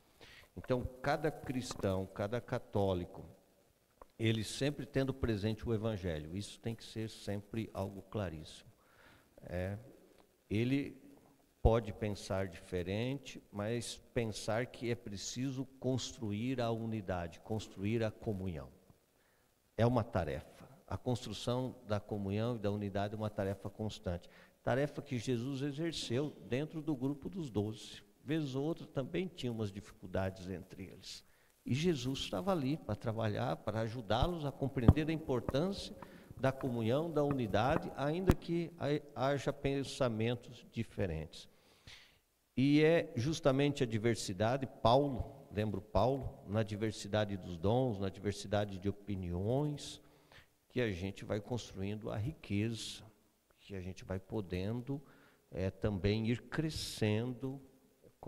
Então, cada cristão, cada católico, ele sempre tendo presente o Evangelho, isso tem que ser sempre algo claríssimo. Ele pode pensar diferente, mas pensar que é preciso construir a unidade, construir a comunhão. É uma tarefa. A construção da comunhão e da unidade é uma tarefa constante. Tarefa que Jesus exerceu dentro do grupo dos 12. Vez ou outra também tinha umas dificuldades entre eles. E Jesus estava ali para trabalhar, para ajudá-los a compreender a importância da comunhão, da unidade, ainda que haja pensamentos diferentes. E é justamente a diversidade, lembro Paulo, na diversidade dos dons, na diversidade de opiniões, que a gente vai construindo a riqueza, que a gente vai podendo também ir crescendo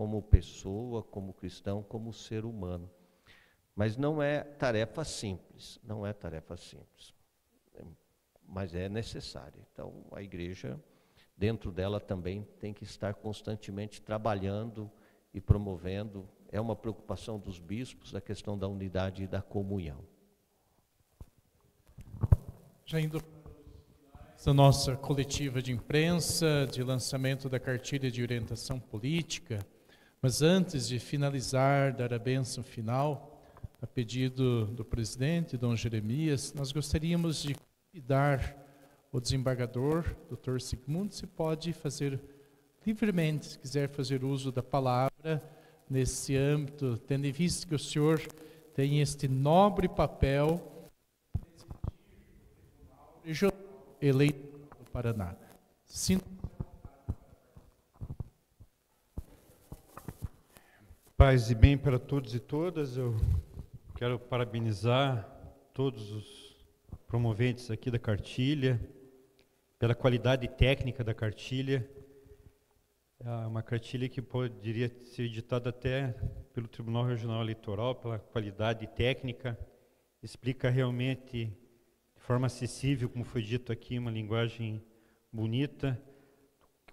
como pessoa, como cristão, como ser humano. Mas não é tarefa simples, não é tarefa simples, mas é necessária. Então, a igreja, dentro dela também tem que estar constantemente trabalhando e promovendo. É uma preocupação dos bispos, a questão da unidade e da comunhão. Já indo para a nossa coletiva de imprensa, de lançamento da cartilha de orientação política, mas antes de finalizar, dar a bênção final, a pedido do presidente, Dom Jeremias, nós gostaríamos de convidar o desembargador, Dr. Sigmundo, se pode fazer livremente, se quiser fazer uso da palavra nesse âmbito, tendo em vista que o senhor tem este nobre papel regional eleito do Paraná. Paz e bem para todos e todas. Eu quero parabenizar todos os promoventes aqui da cartilha, pela qualidade técnica da cartilha. É uma cartilha que poderia ser editada até pelo Tribunal Regional Eleitoral, pela qualidade técnica. Explica realmente, de forma acessível, como foi dito aqui, uma linguagem bonita,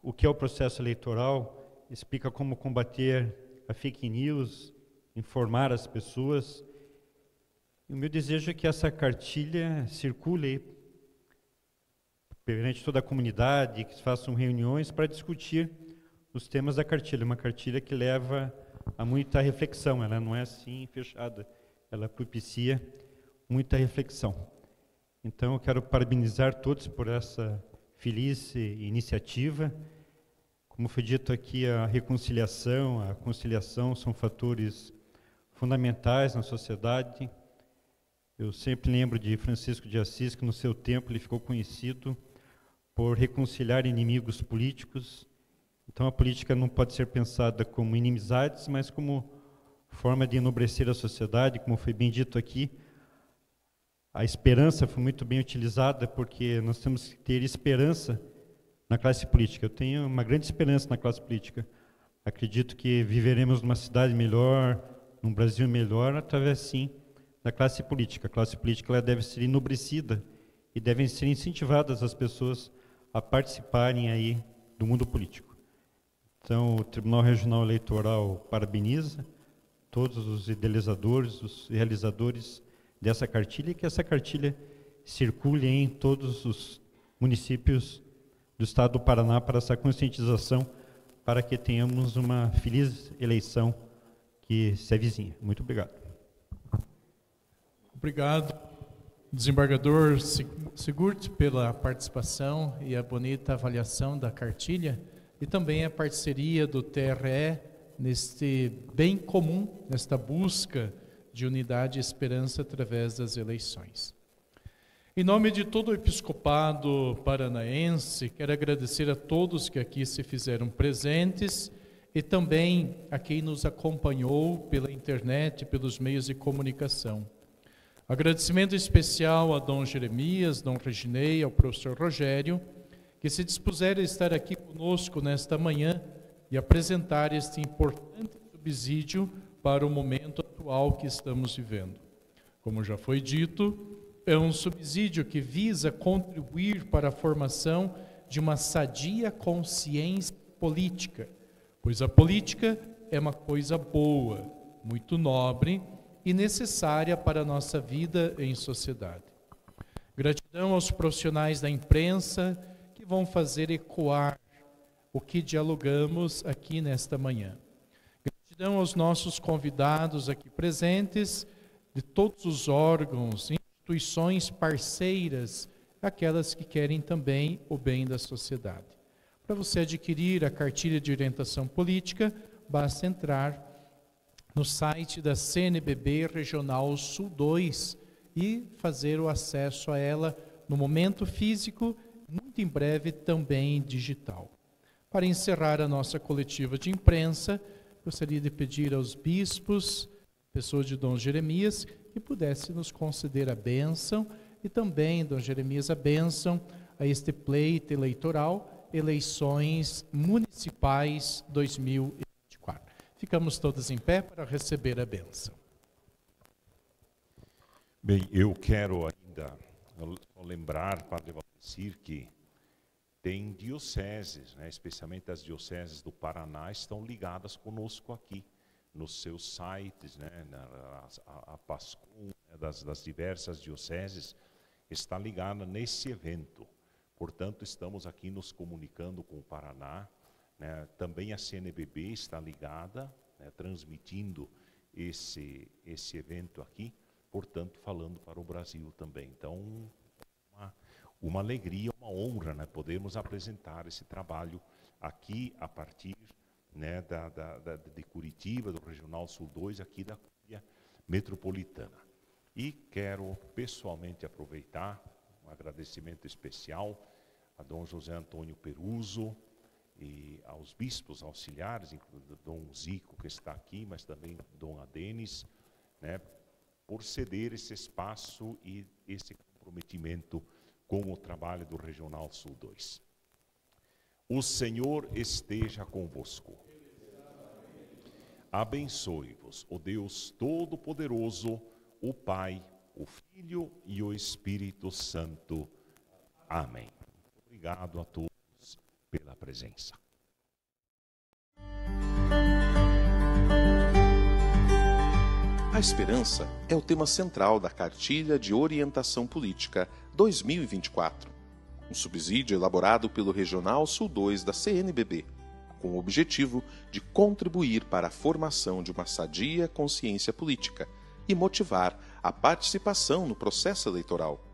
o que é o processo eleitoral, explica como combater a fake news, informar as pessoas. E o meu desejo é que essa cartilha circule perante toda a comunidade, que se façam reuniões para discutir os temas da cartilha. Uma cartilha que leva a muita reflexão, ela não é assim fechada, ela propicia muita reflexão. Então eu quero parabenizar todos por essa feliz iniciativa. Como foi dito aqui, a reconciliação, a conciliação são fatores fundamentais na sociedade. Eu sempre lembro de Francisco de Assis, que no seu tempo ele ficou conhecido por reconciliar inimigos políticos. Então a política não pode ser pensada como inimizades, mas como forma de enobrecer a sociedade, como foi bem dito aqui. A esperança foi muito bem utilizada, porque nós temos que ter esperança na classe política. Eu tenho uma grande esperança na classe política. Acredito que viveremos numa cidade melhor, num Brasil melhor, através, sim, da classe política. A classe política ela deve ser enobrecida e devem ser incentivadas as pessoas a participarem aí do mundo político. Então, o Tribunal Regional Eleitoral parabeniza todos os idealizadores, os realizadores dessa cartilha, e que essa cartilha circule em todos os municípios do estado do Paraná para essa conscientização, para que tenhamos uma feliz eleição que se avizinha. Muito obrigado. Obrigado, desembargador Sigurd, pela participação e a bonita avaliação da cartilha, e também a parceria do TRE neste bem comum, nesta busca de unidade e esperança através das eleições. Em nome de todo o episcopado paranaense, quero agradecer a todos que aqui se fizeram presentes e também a quem nos acompanhou pela internet e pelos meios de comunicação. Agradecimento especial a Dom Jeremias, Dom Reginei, ao professor Rogério, que se dispuseram a estar aqui conosco nesta manhã e apresentar este importante subsídio para o momento atual que estamos vivendo. Como já foi dito, é um subsídio que visa contribuir para a formação de uma sadia consciência política, pois a política é uma coisa boa, muito nobre e necessária para a nossa vida em sociedade. Gratidão aos profissionais da imprensa que vão fazer ecoar o que dialogamos aqui nesta manhã. Gratidão aos nossos convidados aqui presentes, de todos os órgãos, instituições parceiras, aquelas que querem também o bem da sociedade. Para você adquirir a cartilha de orientação política, basta entrar no site da CNBB Regional Sul 2 e fazer o acesso a ela no momento físico, muito em breve também digital. Para encerrar a nossa coletiva de imprensa, gostaria de pedir aos bispos, pessoa de Dom Jeremias, que pudesse nos conceder a bênção e também, Dom Jeremias, a bênção a este pleito eleitoral, eleições municipais 2024. Ficamos todos em pé para receber a bênção. Bem, eu quero ainda lembrar, Padre Valdecir, que tem dioceses, né, especialmente as dioceses do Paraná, estão ligadas conosco aqui, nos seus sites, né, a PASCOM, né, das diversas dioceses, está ligada nesse evento. Portanto, estamos aqui nos comunicando com o Paraná, né, também a CNBB está ligada, né, transmitindo esse evento aqui, portanto, falando para o Brasil também. Então, uma alegria, uma honra, né, podermos apresentar esse trabalho aqui a partir, né, de Curitiba, do Regional Sul 2, aqui da Cúria Metropolitana. E quero pessoalmente aproveitar um agradecimento especial a Dom José Antônio Peruso e aos bispos auxiliares, incluindo Dom Zico, que está aqui, mas também Dom Adenis, né, por ceder esse espaço e esse comprometimento com o trabalho do Regional Sul 2. O Senhor esteja convosco. Abençoe-vos o Deus Todo-Poderoso, o Pai, o Filho e o Espírito Santo. Amém. Obrigado a todos pela presença. A esperança é o tema central da Cartilha de Orientação Política 2024, um subsídio elaborado pelo Regional Sul 2 da CNBB, com o objetivo de contribuir para a formação de uma sadia consciência política e motivar a participação no processo eleitoral.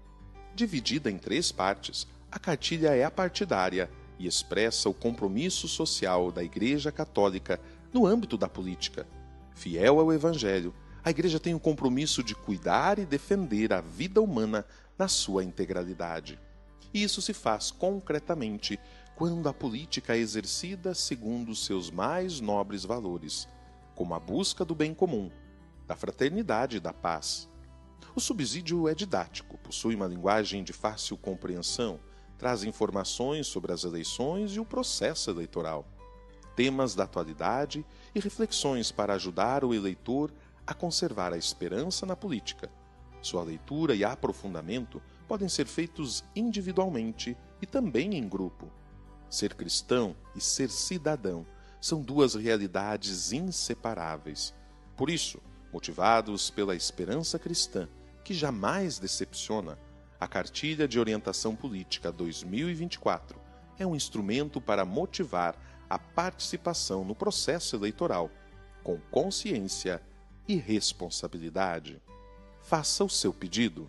Dividida em 3 partes, a cartilha é apartidária e expressa o compromisso social da Igreja Católica no âmbito da política. Fiel ao Evangelho, a Igreja tem o compromisso de cuidar e defender a vida humana na sua integralidade. E isso se faz concretamente quando a política é exercida segundo os seus mais nobres valores, como a busca do bem comum, da fraternidade e da paz. O subsídio é didático, possui uma linguagem de fácil compreensão, traz informações sobre as eleições e o processo eleitoral, temas da atualidade e reflexões para ajudar o eleitor a conservar a esperança na política. Sua leitura e aprofundamento podem ser feitos individualmente e também em grupo. Ser cristão e ser cidadão são 2 realidades inseparáveis. Por isso, motivados pela esperança cristã, que jamais decepciona, a Cartilha de Orientação Política 2024 é um instrumento para motivar a participação no processo eleitoral, com consciência e responsabilidade. Faça o seu pedido.